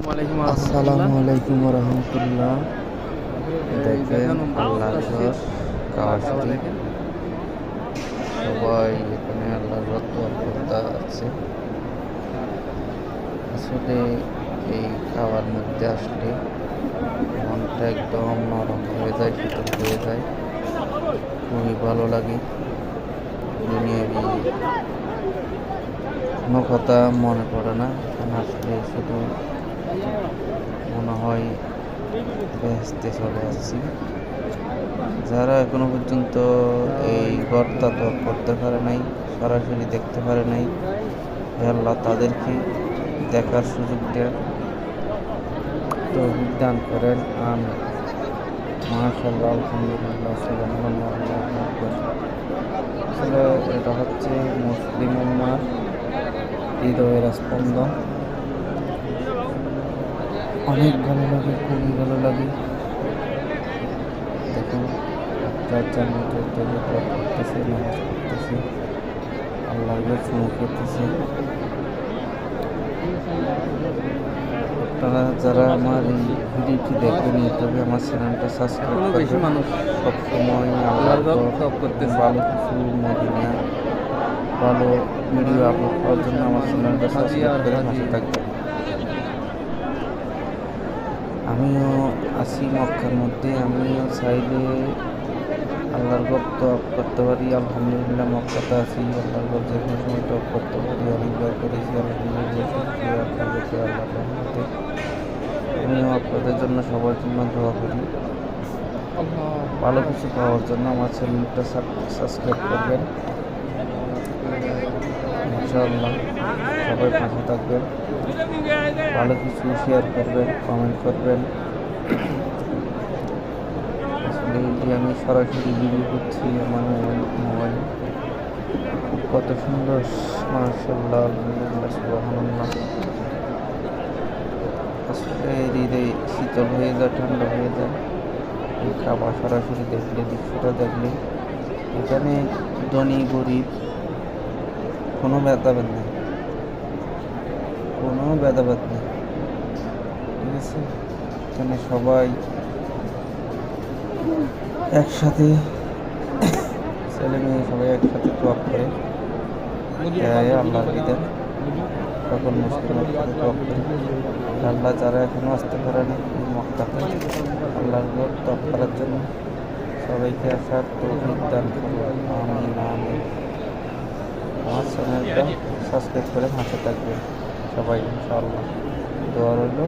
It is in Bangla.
আসসালামু আলাইকুম রহমতুল্লাহ। দেখেন আল্লাহর ঘর কাওয়াশরী, সবাই এখানে আল্লাহর রত করতে আছে। আসলে এই খাওয়ার মধ্যে আসলে মনটা একদম নরম হয়ে যায়, শীতল হয়ে যায়, খুবই ভালো লাগে। দুনিয়াবি কোনো কথা মনে পড়ে না, এখানে আসলে শুধু মনে হয় বেহেশতে চলে আসছি। যারা এখনো পর্যন্ত এই ঘরটা তো করতে পারে নাই, সরাসরি দেখতে পারে নাই, হে আল্লাহ তাদেরকে দেখার সুযোগ দেন, তৌফিক দান করেন। আমিন। মাশাআল্লাহ, আলহামদুলিল্লাহ, সুবহানাল্লাহ, আল্লাহু আকবার। আসলে এটা হচ্ছে মুসলিম উম্মার হৃদয়ের স্পন্দন। অনেক ভালো লাগে, খুবই ভালো লাগে। দেখুন যার মতো করতেছে, নামাজ পড়তেছে, আল্লাহর চুমু খেতেছে। আপনারা যারা আমার এই ভিডিওটি দেখবেন, তবে আমার চ্যানেলটা সাবস্ক্রাইব করবেন। সবসময় আল্লাহর ভালো কিছু মদিনা ভালো ভিডিও আপলোড করার জন্য আমার চ্যানেলটা সাবস্ক্রাইব করে পাশে থাকবেন। আমিও আছি মক্কার মধ্যে, আমিও চাইলে আল্লাহর ঘর তওয়াফ করতে পারি। আলহামদুলিল্লাহ, মক্কাতে আছি, আল্লাহর ঘর যে কোনো সময় তওয়াফ করতে পারি। অনেকবার করেছি, আলহামদুলিল্লাহ, শুকরিয়া আল্লাহর কাছে, আল্লাহর রহমতে। আমিও আপনাদের জন্য, সবার জন্য দোয়া করি। ভালো কিছু পাওয়ার জন্য আমার চ্যানেলটা সাবস্ক্রাইব করবেন ইনশাআল্লাহ। সবাই পাশে থাকবেন, ভালো কিছু শেয়ার করবেন, কমেন্ট করবেন। আসলে এই যে আমি সরাসরি ভিডিও করছি আমার মোবাইল, কত সুন্দর, মাশাআল্লাহ, আলহামদুলিল্লাহ, সুবহানাল্লাহ। আসলে হৃদয় শীতল হয়ে যায়, ঠান্ডা হয়ে যায় এই খাবার সরাসরি দেখলে, দৃশ্যটা দেখলে। এখানে ধনী গরিব কোনো ভেদাভেদ নেই, কোনো ভেদাভেদ নেই, ঠিক আছে। এখানে সবাই একসাথে, ছেলে মেয়ে সবাই একসাথে তওয়াফ করে আল্লাহর বিধান, সকল মুসলিমের সাথে তওয়াফ করে। আল্লাহ যারা এখনো আসতে পারেনি এই মক্কাতে আল্লাহর ঘর তওয়াফ করার জন্য, সবাইকে আসার তৌফিক দান করুন। আমিন আমিন। আমার চ্যানেলটা সাবস্ক্রাইব করে পাশে থাকবেন সবাই, ইনশাআল্লাহ। দোয়া রইল।